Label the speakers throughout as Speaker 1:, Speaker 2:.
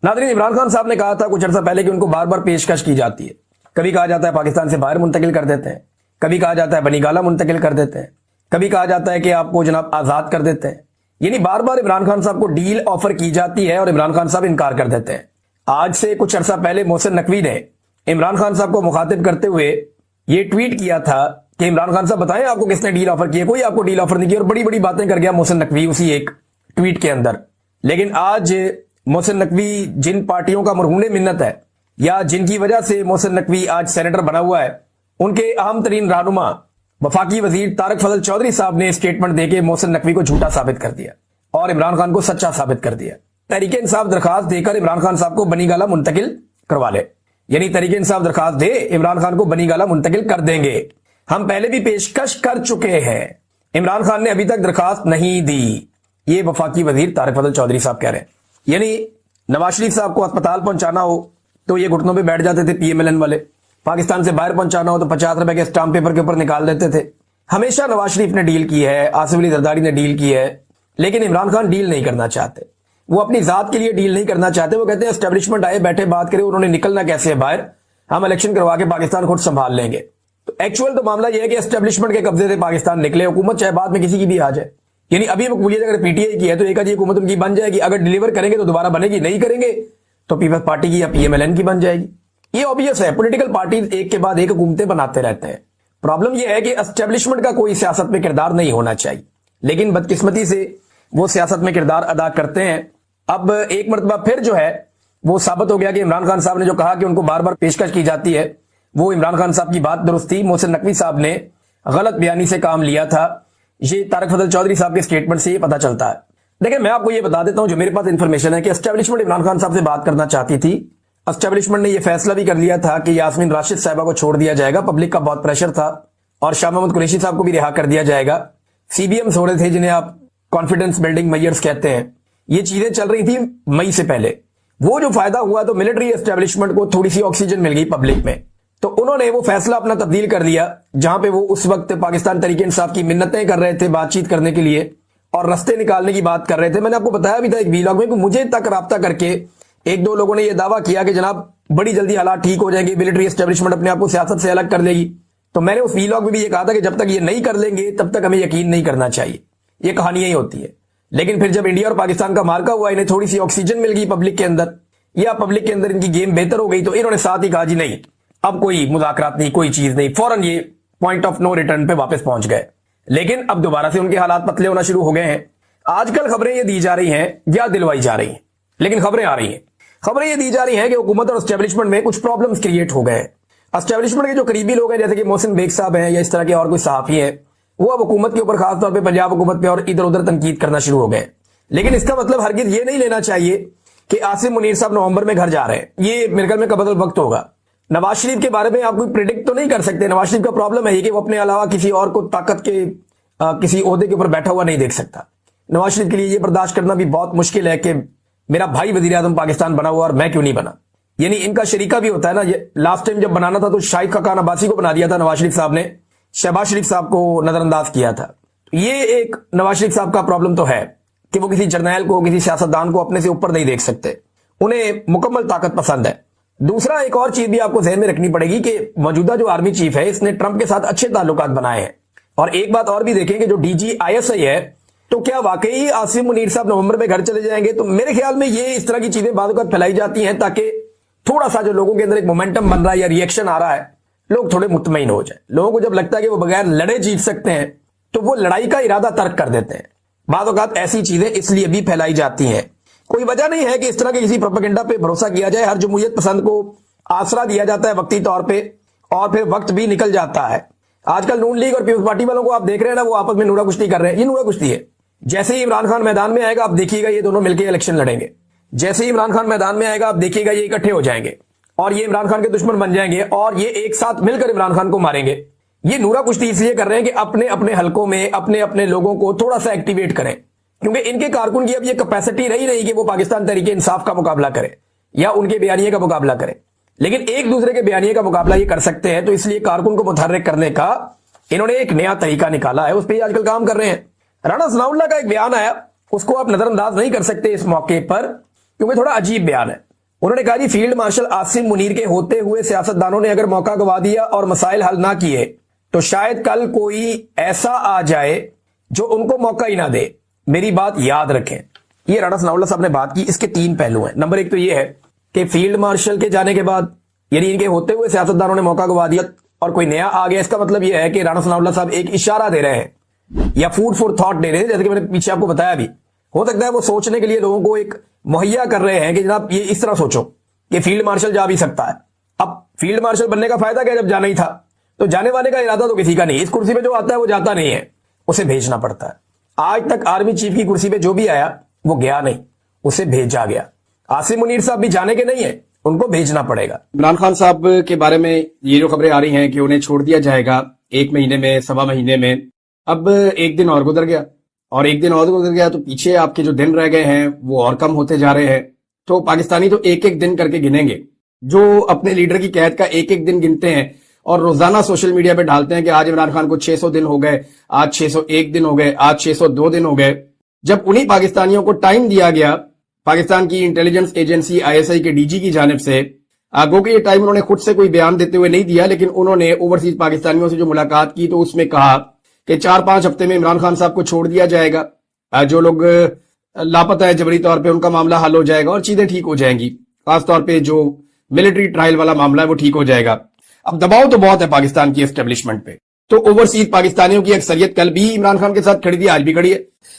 Speaker 1: नाज़रीन, इमरान खान साहब ने कहा था कुछ अर्सा पहले कि उनको बार बार पेशकश की जाती है। कभी कहा जाता है पाकिस्तान से बाहर मुंतकिल कर देते हैं, कभी कहा जाता है बनीगाला मुंतकिल कर देते हैं, कभी कहा जाता है कि आपको जनाब आजाद कर देते हैं। यानी बार बार इमरान खान साहब को डील ऑफर की जाती है और इमरान खान साहब इनकार कर देते हैं। आज से कुछ अर्सा पहले मोहसिन नकवी ने इमरान खान साहब को मुखातिब करते हुए ये ट्वीट किया था कि इमरान खान साहब बताएं आपको किसने डील ऑफर की है। कोई आपको डील ऑफर नहीं की और बड़ी बड़ी बातें कर गया मोहसिन नकवी उसी एक ट्वीट के अंदर। लेकिन आज मोहसिन नकवी जिन पार्टियों का मरहून मिन्नत है या जिनकी वजह से मोहसिन नकवी आज सेनेटर बना हुआ है, उनके अहम तरीन रहनुमा वफाकी वजीर तारक फजल चौधरी साहब ने स्टेटमेंट देके मोहसिन नकवी को झूठा साबित कर दिया और इमरान खान को सच्चा साबित कर दिया। तहरीक इंसाफ दरखास्त देकर इमरान खान साहब को बनीगाला मुंतकिल करवा ले, यानी तहरीक इंसाफ दरखास्त दे इमरान खान को बनीगाला मुंतकिल कर देंगे। हम पहले भी पेशकश कर चुके हैं, इमरान खान ने अभी तक दरखास्त नहीं दी। ये वफाकी वजीर तारक फजल चौधरी साहब कह रहे हैं। यानी नवाज शरीफ साहब को अस्पताल पहुंचाना हो तो ये घुटनों पे बैठ जाते थे पीएमएलएन वाले, पाकिस्तान से बाहर पहुंचाना हो तो 50 रुपए के स्टाम्प पेपर के ऊपर निकाल देते थे। हमेशा नवाज शरीफ ने डील की है, आसिफ अली जरदारी ने डील की है, लेकिन इमरान खान डील नहीं करना चाहते। वो अपनी जात के लिए डील नहीं करना चाहते। वो कहते हैं एस्टेब्लिशमेंट आए बैठे बात करे, उन्होंने निकलना कैसे है बाहर, हम इलेक्शन करवा के पाकिस्तान खुद संभाल लेंगे। तो एक्चुअल तो मामला यह है कि एस्टेब्लिशमेंट के कब्जे से पाकिस्तान निकले, हुकूमत चाहे बाद में किसी की भी आ जाए। यानी अभी अगर पीटीआई की है तो एक आधी हुकूमत उनकी बन जाएगी, अगर डिलीवर करेंगे तो दोबारा बनेगी, नहीं करेंगे तो पीपल्स पार्टी की या पीएमएलएन की बन जाएगी। ये ऑब्वियस है, पॉलिटिकल पार्टी एक के बाद एक हुकूमतें बनाते रहते हैं। प्रॉब्लम यह है कि एस्टेब्लिशमेंट का कोई सियासत में किरदार नहीं होना चाहिए, लेकिन बदकिस्मती से वो सियासत में किरदार अदा करते हैं। अब एक मरतबा फिर जो है वो साबित हो गया कि इमरान खान साहब ने जो कहा कि उनको बार बार पेशकश की जाती है, वो इमरान खान साहब की बात दुरुस्त थी। मोहसिन नकवी साहब ने गलत बयानी से काम लिया था। ये तारक फजल चौधरी साहब के स्टेटमेंट से ये पता चलता है। देखिए, मैं आपको ये बता देता हूं जो मेरे पास इंफॉर्मेशन है कि एस्टेब्लिशमेंट इमरान खान साहब से बात करना चाहती थी। एस्टेब्लिशमेंट ने यह फैसला भी कर लिया था कि यास्मीन राशिद साहिबा को छोड़ दिया जाएगा, पब्लिक का बहुत प्रेशर था, और शाह महमूद कुरैशी साहब को भी रिहा कर दिया जाएगा। सीबीएम्स हो रहे थे जिन्हें आप कॉन्फिडेंस बिल्डिंग मेजर्स कहते हैं। ये चीजें चल रही थी मई से पहले। वो जो फायदा हुआ तो मिलिट्री एस्टेब्लिशमेंट को थोड़ी सी ऑक्सीजन मिल गई पब्लिक में, तो उन्होंने वो फैसला अपना तब्दील कर लिया। जहां पे वो उस वक्त पाकिस्तान तहरीक इंसाफ की मिन्नतें कर रहे थे बातचीत करने के लिए और रस्ते निकालने की बात कर रहे थे। मैंने आपको बताया भी था एक वीलॉग में कि मुझे तक राब्ता करके एक दो लोगों ने यह दावा किया कि जनाब बड़ी जल्दी हालात ठीक हो जाएंगे, मिलिट्री एस्टेब्लिशमेंट अपने आप को सियासत से अलग कर लेगी। तो मैंने उस वीलॉग में भी ये कहा था कि जब तक ये नहीं कर लेंगे तब तक हमें यकीन नहीं करना चाहिए। ये कहानियां ही होती है। लेकिन फिर जब इंडिया और पाकिस्तान का मार्का हुआ, इन्हें थोड़ी सी ऑक्सीजन मिल गई पब्लिक के अंदर, या पब्लिक के अंदर इनकी गेम बेहतर हो गई, तो इन्होंने साथ ही कहा जी नहीं, अब कोई मुज़ाकरात नहीं, कोई चीज नहीं, फौरन ये पॉइंट ऑफ नो रिटर्न पे वापस पहुंच गए। लेकिन अब दोबारा से उनके हालात पतले होना शुरू हो गए हैं। आजकल खबरें ये दी जा रही हैं या दिलवाई जा रही हैं, लेकिन खबरें आ रही हैं। खबरें ये दी जा रही हैं कि हुकूमत और एस्टेब्लिशमेंट में कुछ प्रॉब्लम्स क्रिएट हो गए हैं। एस्टेब्लिशमेंट के जो करीबी लोग हैं, जैसे कि मोहसिन बेग साहब हैं या इस तरह के और कोई सहाफी हैं, वो अब हुकूमत के ऊपर खासतौर पर पंजाब हुकूमत पे और इधर उधर तनकीद करना शुरू हो गए। लेकिन इसका मतलब हरगिज ये नहीं लेना चाहिए कि आसिम मुनीर साहब नवंबर में घर जा रहे हैं। ये मेरे ख्याल में कबल वक्त होगा। नवाज शरीफ के बारे में आप कोई प्रिडिक्ट तो नहीं कर सकते। नवाज शरीफ का प्रॉब्लम है कि वो अपने अलावा किसी और को ताकत के किसी ओहदे के ऊपर बैठा हुआ नहीं देख सकता। नवाज शरीफ के लिए ये बर्दाश्त करना भी बहुत मुश्किल है कि मेरा भाई वजीर आजम पाकिस्तान बना हुआ और मैं क्यों नहीं बना। यानी इनका शरीका भी होता है ना। ये लास्ट टाइम जब बनाना था तो शाहिद खाकान अब्बासी को बना दिया था नवाज शरीफ साहब ने, शहबाज शरीफ साहब को नजरअंदाज किया था। ये एक नवाज शरीफ साहब का प्रॉब्लम तो है कि वो किसी जर्नैल को, किसी सियासतदान को अपने से ऊपर नहीं देख सकते। उन्हें मुकम्मल ताकत पसंद है। दूसरा, एक और चीज भी आपको ज़हन में रखनी पड़ेगी कि मौजूदा जो आर्मी चीफ है, इसने ट्रंप के साथ अच्छे ताल्लुकात बनाए हैं। और एक बात और भी देखें कि जो डीजी आईएसआई है, तो क्या वाकई आसिम मुनीर साहब नवंबर में घर चले जाएंगे? तो मेरे ख्याल में ये इस तरह की चीजें बाद वक्त फैलाई जाती हैं ताकि थोड़ा सा जो लोगों के अंदर एक मोमेंटम बन रहा है या रिएक्शन आ रहा है, लोग थोड़े मुतमईन हो जाए। लोगों को जब लगता है कि वो बगैर लड़े जीत सकते हैं तो वो लड़ाई का इरादा तर्क कर देते हैं। बाद औक़ात ऐसी चीजें इसलिए भी फैलाई जाती हैं। कोई वजह नहीं है कि इस तरह के किसी प्रोपेगेंडा पे भरोसा किया जाए। हर जमहूरियत पसंद को आसरा दिया जाता है वक्ती तौर पे और फिर वक्त भी निकल जाता है। आजकल नून लीग और पीपल्स पार्टी वालों को आप देख रहे हैं ना, वो आपस में नूरा कुश्ती कर रहे हैं। ये नूरा कुश्ती है। जैसे ही इमरान खान मैदान में आएगा आप देखिएगा ये दोनों मिलकर इलेक्शन लड़ेंगे। जैसे ही इमरान खान मैदान में आएगा आप देखिएगा ये इकट्ठे हो जाएंगे और ये इमरान खान के दुश्मन बन जाएंगे और ये एक साथ मिलकर इमरान खान को मारेंगे। ये नूरा कुश्ती इसलिए कर रहे हैं कि अपने अपने हलकों में अपने अपने लोगों को थोड़ा सा एक्टिवेट करें, क्योंकि इनके कारकुन की अब ये कैपेसिटी रही नहीं कि वो पाकिस्तान तहरीक इंसाफ का मुकाबला करे या उनके बयानिए का मुकाबला करे। लेकिन एक दूसरे के बयानिए का मुकाबला ये कर सकते हैं। तो इसलिए कारकुन को मुतहर्रिक करने का इन्होंने एक नया तरीका निकाला है, उस पर आजकल काम कर रहे हैं। राणा सनाउल्लाह का एक बयान आया, उसको आप नजरअंदाज नहीं कर सकते इस मौके पर, क्योंकि थोड़ा अजीब बयान है। انہوں نے کہا جی فیلڈ مارشل عاصم منیر کے ہوتے ہوئے سیاستدانوں نے اگر موقع گوا دیا اور مسائل حل نہ کیے تو شاید کل کوئی ایسا آ جائے جو ان کو موقع ہی نہ دے. میری بات یاد رکھیں, یہ رانا ثناء اللہ صاحب نے بات کی, اس کے 3 پہلو ہیں. نمبر 1 تو یہ ہے کہ فیلڈ مارشل کے جانے کے بعد یعنی ان کے ہوتے ہوئے سیاستدانوں نے موقع گوا دیا اور کوئی نیا آ گیا, اس کا مطلب یہ ہے کہ رانا ثناء اللہ صاحب ایک اشارہ دے رہے ہیں یا فوڈ فور تھاٹ دے رہے ہیں, جیسے کہ میں نے پیچھے آپ کو بتایا بھی. ہو سکتا ہے وہ سوچنے کے لیے لوگوں کو ایک مہیا کر رہے ہیں کہ جناب یہ اس طرح سوچو کہ فیلڈ مارشل جا بھی سکتا ہے. اب فیلڈ مارشل بننے کا فائدہ کیا, جب جانا ہی تھا تو جانے والے کا ارادہ تو کسی کا نہیں, اس کرسی پہ جو آتا ہے وہ جاتا نہیں ہے, اسے بھیجنا پڑتا ہے. آج تک آرمی چیف کی کرسی پہ جو بھی آیا وہ گیا نہیں, اسے بھیجا گیا. عاصم منیر صاحب بھی جانے کے نہیں ہیں, ان کو بھیجنا پڑے گا.
Speaker 2: عمران خان صاحب کے بارے میں یہ جو خبریں آ رہی ہیں کہ انہیں چھوڑ دیا جائے گا 1 مہینے میں, 1.25 مہینے میں. اب 1 دن اور گزر گیا اور 1 دن اور گزر گیا تو پیچھے آپ کے جو دن رہ گئے ہیں وہ اور کم ہوتے جا رہے ہیں. تو پاکستانی تو ایک ایک دن کر کے گنیں گے. جو اپنے لیڈر کی قید کا ایک ایک دن گنتے ہیں اور روزانہ سوشل میڈیا پہ ڈالتے ہیں کہ آج عمران خان کو 600 دن ہو گئے, آج 601 دن ہو گئے, آج 602 دن ہو گئے. جب انہی پاکستانیوں کو ٹائم دیا گیا پاکستان کی انٹیلیجنس ایجنسی ISI کے DG کی جانب سے, گو کہ یہ ٹائم انہوں نے خود سے کوئی بیان دیتے ہوئے نہیں دیا, لیکن انہوں نے اوورسیز پاکستانیوں سے جو ملاقات کی تو اس میں کہا کہ 4-5 ہفتے میں عمران خان صاحب کو چھوڑ دیا جائے گا, جو لوگ لاپتہ ہے جبری طور پہ ان کا معاملہ حل ہو جائے گا اور چیزیں ٹھیک ہو جائیں گی, خاص طور پہ جو ملٹری ٹرائل والا معاملہ ہے وہ ٹھیک ہو جائے گا. اب دباؤ تو بہت ہے پاکستان کی اسٹیبلشمنٹ پہ, تو اوورسیز پاکستانیوں کی اکثریت کل بھی عمران خان کے ساتھ کھڑی تھی, آج بھی کھڑی ہے.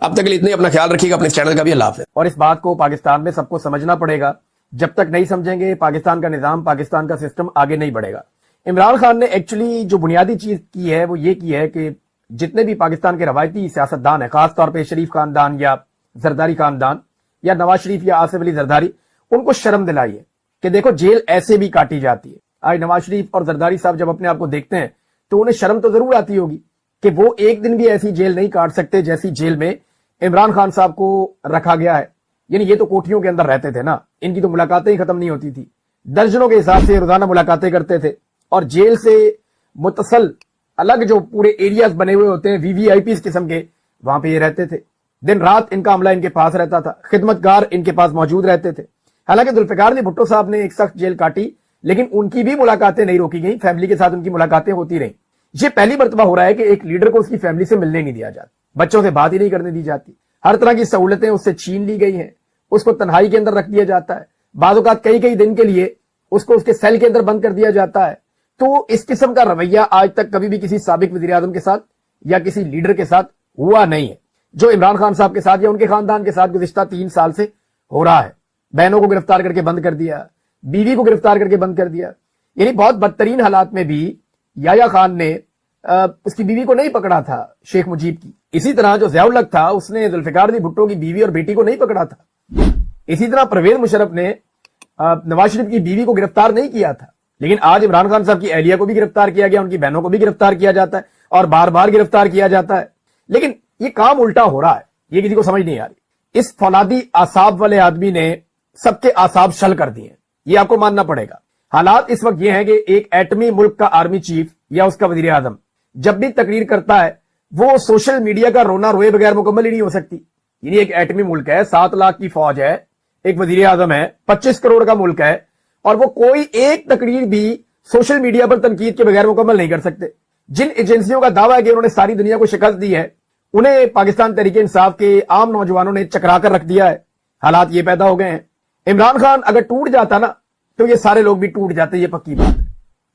Speaker 1: اب تک کے لیے اتنے, اپنا خیال رکھیے گا, اپنے چینل کا بھی اللہ حافظ.
Speaker 2: اور اس بات کو پاکستان میں سب کو سمجھنا پڑے گا, جب تک نہیں سمجھیں گے پاکستان کا نظام, پاکستان کا سسٹم آگے نہیں بڑھے گا. عمران خان نے ایکچولی جو بنیادی چیز کی ہے وہ یہ کی ہے کہ جتنے بھی پاکستان کے روایتی سیاستدان ہیں, خاص طور پہ شریف خاندان یا زرداری خاندان یا نواز شریف یا آصف علی زرداری, ان کو شرم دلائی ہے کہ دیکھو جیل ایسے بھی کاٹی جاتی ہے. آج نواز شریف اور زرداری صاحب جب اپنے آپ کو دیکھتے ہیں تو انہیں شرم تو ضرور آتی ہوگی کہ وہ ایک دن بھی ایسی جیل نہیں کاٹ سکتے جیسی جیل میں عمران خان صاحب کو رکھا گیا ہے. یعنی یہ تو کوٹھیوں کے اندر رہتے تھے نا, ان کی تو ملاقاتیں ہی ختم نہیں ہوتی تھی, درجنوں کے حساب سے روزانہ ملاقاتیں کرتے تھے, اور جیل سے متصل الگ جو پورے ایریاز بنے ہوئے ہوتے ہیں VVIPs قسم کے, وہاں پہ یہ رہتے تھے. دن رات ان کا عملہ ان کے پاس رہتا تھا, خدمتگار ان کے پاس موجود رہتے تھے. حالانکہ ذوالفقار علی بھٹو صاحب نے ایک سخت جیل کاٹی, لیکن ان کی بھی ملاقاتیں نہیں روکی گئیں, فیملی کے ساتھ ان کی ملاقاتیں ہوتی رہیں. یہ پہلی مرتبہ ہو رہا ہے کہ ایک لیڈر کو اس کی فیملی سے ملنے نہیں دیا جاتا, بچوں سے بات ہی نہیں کرنے دی جاتی, ہر طرح کی سہولتیں اس سے چھین لی گئی ہیں, اس کو تنہائی کے اندر رکھ دیا جاتا ہے, بعض اوقات کئی دن کے لیے اس کو اس کے سیل کے اندر بند کر دیا جاتا ہے. تو اس قسم کا رویہ آج تک کبھی بھی کسی سابق وزیر اعظم کے ساتھ یا کسی لیڈر کے ساتھ ہوا نہیں ہے, جو عمران خان صاحب کے ساتھ یا ان کے خاندان کے ساتھ گزشتہ 3 سال سے ہو رہا ہے. بہنوں کو گرفتار کر کے بند کر دیا, بیوی کو گرفتار کر کے بند کر دیا. یعنی بہت بدترین حالات میں بھی یحییٰ خان نے اس کی بیوی کو نہیں پکڑا تھا, شیخ مجیب کی. اسی طرح جو ضیاء الحق تھا اس نے ذوالفقار علی بھٹو کی بیوی اور بیٹی کو نہیں پکڑا تھا. اسی طرح پرویز مشرف نے نواز شریف کی بیوی کو گرفتار نہیں کیا تھا, لیکن آج عمران خان صاحب کی اہلیہ کو بھی گرفتار کیا گیا, ان کی بہنوں کو بھی گرفتار کیا جاتا ہے اور بار بار گرفتار کیا جاتا ہے. لیکن یہ کام الٹا ہو رہا ہے, یہ کسی کو سمجھ نہیں آ رہی. اس فولادی اعصاب والے آدمی نے سب کے اعصاب شل کر دیے, یہ آپ کو ماننا پڑے گا. حالات اس وقت یہ ہیں کہ ایک ایٹمی ملک کا آرمی چیف یا اس کا وزیر اعظم جب بھی تقریر کرتا ہے وہ سوشل میڈیا کا رونا روئے بغیر مکمل ہی نہیں ہو سکتی. یعنی ایک ایٹمی ملک ہے, 7 لاکھ کی فوج ہے, ایک وزیر اعظم ہے, 25 کروڑ کا ملک ہے, اور وہ کوئی ایک تقریر بھی سوشل میڈیا پر تنقید کے بغیر مکمل نہیں کر سکتے. جن ایجنسیوں کا دعویٰ ہے کہ انہوں نے ساری دنیا کو شکست دی ہے, انہیں پاکستان تحریک انصاف کے عام نوجوانوں نے چکرا کر رکھ دیا ہے. حالات یہ پیدا ہو گئے ہیں. عمران خان اگر ٹوٹ جاتا نا تو یہ سارے لوگ بھی ٹوٹ جاتے, یہ پکی بات ہے.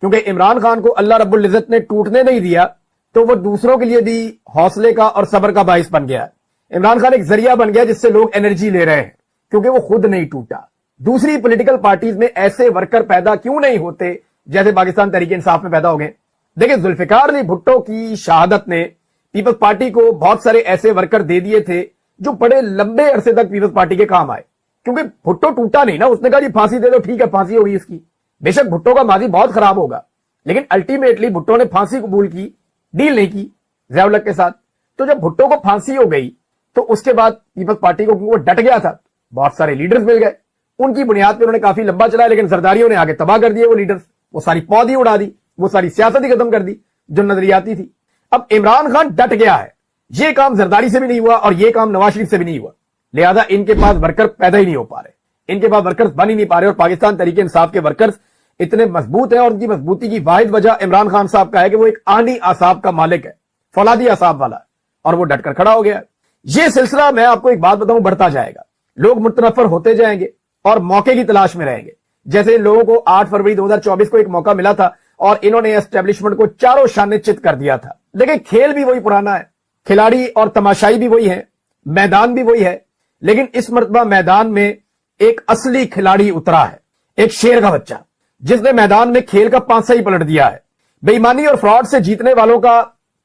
Speaker 2: کیونکہ عمران خان کو اللہ رب العزت نے ٹوٹنے نہیں دیا تو وہ دوسروں کے لیے بھی حوصلے کا اور صبر کا باعث بن گیا. عمران خان ایک ذریعہ بن گیا جس سے لوگ انرجی لے رہے ہیں, کیونکہ وہ خود نہیں ٹوٹا. دوسری پولیٹیکل پارٹیز میں ایسے ورکر پیدا کیوں نہیں ہوتے جیسے پاکستان تحریک انصاف میں پیدا ہو گئے. دیکھیں, ذوالفقار علی بھٹو کی شہادت نے پیپلز پارٹی کو بہت سارے ایسے ورکر دے دیے تھے جو بڑے لمبے عرصے تک پیپلز پارٹی کے کام آئے. کیونکہ بھٹو ٹوٹا نہیں نا, اس نے کہا جی پھانسی دے دو, ٹھیک ہے پھانسی ہوگی اس کی. بے شک بھٹو کا ماضی بہت خراب ہوگا, لیکن الٹیمیٹلی بھٹو نے پھانسی قبول کی, ڈیل نہیں کی ضیاء الحق کے ساتھ. تو جب بھٹو کو پھانسی ہو گئی تو اس کے بعد پیپلز پارٹی کو وہ ڈٹ گیا تھا, بہت سارے لیڈرز مل گئے, ان کی بنیاد پہ انہوں نے کافی لمبا چلایا, لیکن زرداریوں نے آگے تباہ کر دیے وہ لیڈرز, وہ ساری پودی اڑا دی, وہ ساری سیاست ہی ختم کر دی جو نظریاتی تھی. اب عمران خان ڈٹ گیا ہے, یہ کام زرداری سے بھی نہیں ہوا اور یہ کام نواز شریف سے بھی نہیں ہوا, لہذا ان کے پاس ورکر پیدا ہی نہیں ہو پا رہے. ان کے पास वर्कर्स बन ही नहीं पा रहे और पाकिस्तान तहरीक इंसाफ के वर्कर्स इतने मजबूत हैं और उनकी मजबूती की वाहिद वजह इमरान खान साहब का है कि वो एक आनी आसाब का मालिक है, फौलादी आसाब वाला, और वो डटकर खड़ा हो गया। ये सिलसिला मैं आपको एक बात बताऊं बढ़ता जाएगा, लोग मुतनफर होते जाएंगे और मौके की तलाश में रहेंगे। जैसे इन लोगों को 8 फरवरी 2024 को एक मौका मिला था और इन्होंने एस्टेब्लिशमेंट को चारों शाने चित कर दिया था। देखिए खेल भी वही पुराना है, खिलाड़ी और तमाशाई भी वही है, मैदान भी वही है, लेकिन इस मर्तबा मैदान में एक असली खिलाड़ी उतरा है, एक शेर का बच्चा, जिसने मैदान में खेल का पांसा ही पलट दिया है। बेईमानी और फ्रॉड से जीतने वालों का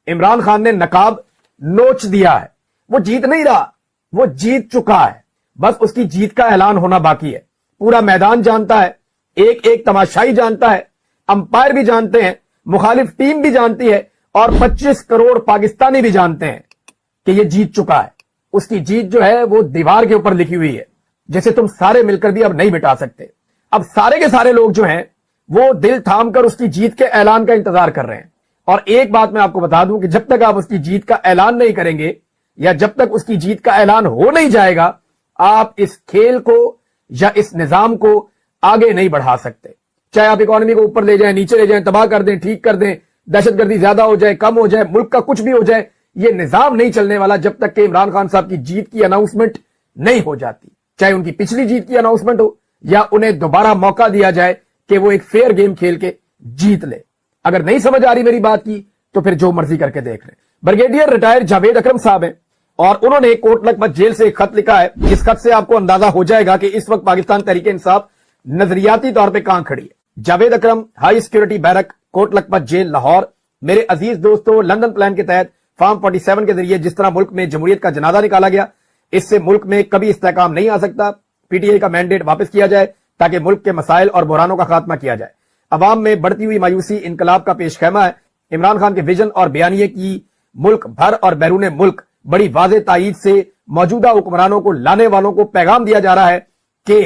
Speaker 2: इमरान खान ने नकाब नोच दिया है। वो जीत नहीं रहा, वो जीत चुका है, बस उसकी जीत का ऐलान होना बाकी है। पूरा मैदान जानता है, एक एक तमाशाई जानता है, अंपायर भी जानते हैं, मुखालिफ टीम भी जानती है और 25 करोड़ पाकिस्तानी भी जानते हैं कि ये जीत चुका है। उसकी जीत जो है वो दीवार के ऊपर लिखी हुई है, जिसे तुम सारे मिलकर भी अब नहीं मिटा सकते। अब सारे के सारे लोग जो हैं वो दिल थाम कर उसकी जीत के ऐलान का इंतजार कर रहे हैं। और एक बात मैं आपको बता दूं कि जब तक आप उसकी जीत का ऐलान नहीं करेंगे या जब तक उसकी जीत का ऐलान हो नहीं जाएगा, आप इस खेल को या इस निजाम को आगे नहीं बढ़ा सकते। चाहे आप इकोनॉमी को ऊपर ले जाएं, नीचे ले जाएं, तबाह कर दें, ठीक कर दें, दहशतगर्दी ज्यादा हो जाए, कम हो जाए, मुल्क का कुछ भी हो जाए, ये निजाम नहीं चलने वाला जब तक कि इमरान खान साहब की जीत की अनाउंसमेंट नहीं हो जाती। चाहे उनकी पिछली जीत की अनाउंसमेंट हो या उन्हें दोबारा मौका दिया जाए कि वो एक फेयर गेम खेल के जीत ले। अगर नहीं समझ आ रही मेरी बात की तो फिर जो मर्जी करके देख लें। ब्रिगेडियर रिटायर्ड जावेद अकरम साहब हैं और उन्होंने कोट लखपत जेल से एक खत लिखा है। इस खत से आपको अंदाजा हो जाएगा कि इस वक्त पाकिस्तान तहरीक इंसाफ नजरियाती तौर पर कहां खड़ी है। Javed Akram, high security barrack, Kot Lakhpat jail, Lahore. मेरे अजीज दोस्तों, लंदन प्लान के तहत फार्म 47 के जरिए जिस तरह मुल्क में जमहूरियत का जनाजा निकाला गया, इससे मुल्क में कभी इस्तेहकाम नहीं आ सकता। पीटीआई का मैंडेट वापस किया जाए ताकि मुल्क के मसाइल और बुरानों का खात्मा किया जाए। अवाम में बढ़ती हुई मायूसी इनकलाब का पेश खैमा है। इमरान खान के विजन और बयानिए की मुल्क भर और बैरून मुल्क बड़ी वाज़ेह तायीद से मौजूदा हुक्मरानों को लाने वालों को पैगाम दिया जा रहा है कि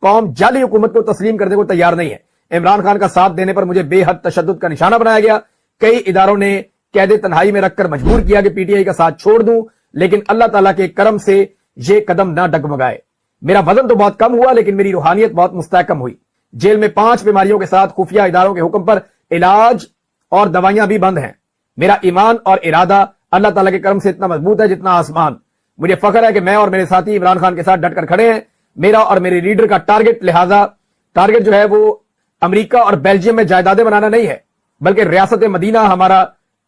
Speaker 2: कौम जाली हुकूमत को तस्लीम करने को तैयार नहीं है। इमरान खान का साथ देने पर मुझे बेहद तशद्दुद का निशाना बनाया गया। कई इदारों ने कैदे तन्हाई में रखकर मजबूर किया कि पीटीआई का साथ छोड़ दूं, लेकिन अल्लाह ताला के करम से ये कदम ना डगमगाए। मेरा वजन तो बहुत कम हुआ लेकिन मेरी रूहानियत बहुत मुस्तहकम हुई। जेल में 5 बीमारियों के साथ खुफिया इदारों के हुक्म पर इलाज और दवाइयां भी बंद हैं। मेरा ईमान और इरादा अल्लाह ताला के करम से इतना मजबूत है जितना आसमान। मुझे फख्र है कि मैं और मेरे साथी इमरान खान के साथ डटकर खड़े हैं। मेरा और मेरे लीडर का टारगेट जो है वो अमेरिका और बेल्जियम में जायदादें बनाना नहीं है, बल्कि रियासत मदीना हमारा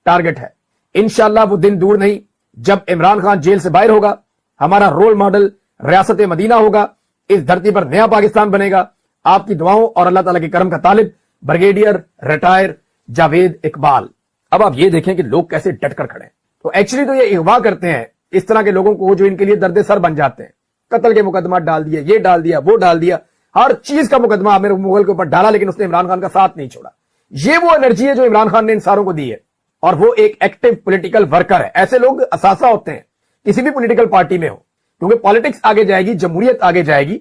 Speaker 2: टारगेट है। इंशाअल्लाह वो दिन दूर नहीं जब इमरान खान जेल से बाहर होगा, हमारा रोल मॉडल रियासत मदीना होगा। इस धरती पर नया पाकिस्तान बनेगा। आपकी दुआओं और अल्लाह ताला के करम का तालिब, ब्रिगेडियर रिटायर जावेद इकबाल। अब आप ये देखें कि लोग कैसे डटकर खड़े हैं। तो एक्चुअली तो ये अगवा करते हैं इस तरह के लोगों को जो इनके लिए दर्द सर बन जाते हैं। कत्ल के मुकदमा डाल दिया, ये डाल दिया, वो डाल दिया, हर चीज का मुकदमा मेरे मुगल के ऊपर डाला, लेकिन उसने इमरान खान का साथ नहीं छोड़ा। ये वो एनर्जी है जो इमरान खान ने इन सारों को दी है और वो एक एक्टिव पॉलिटिकल वर्कर है। ऐसे लोग असासा होते हैं किसी भी पॉलिटिकल पार्टी में हो, क्योंकि पॉलिटिक्स आगे जाएगी, जमहूरियत आगे जाएगी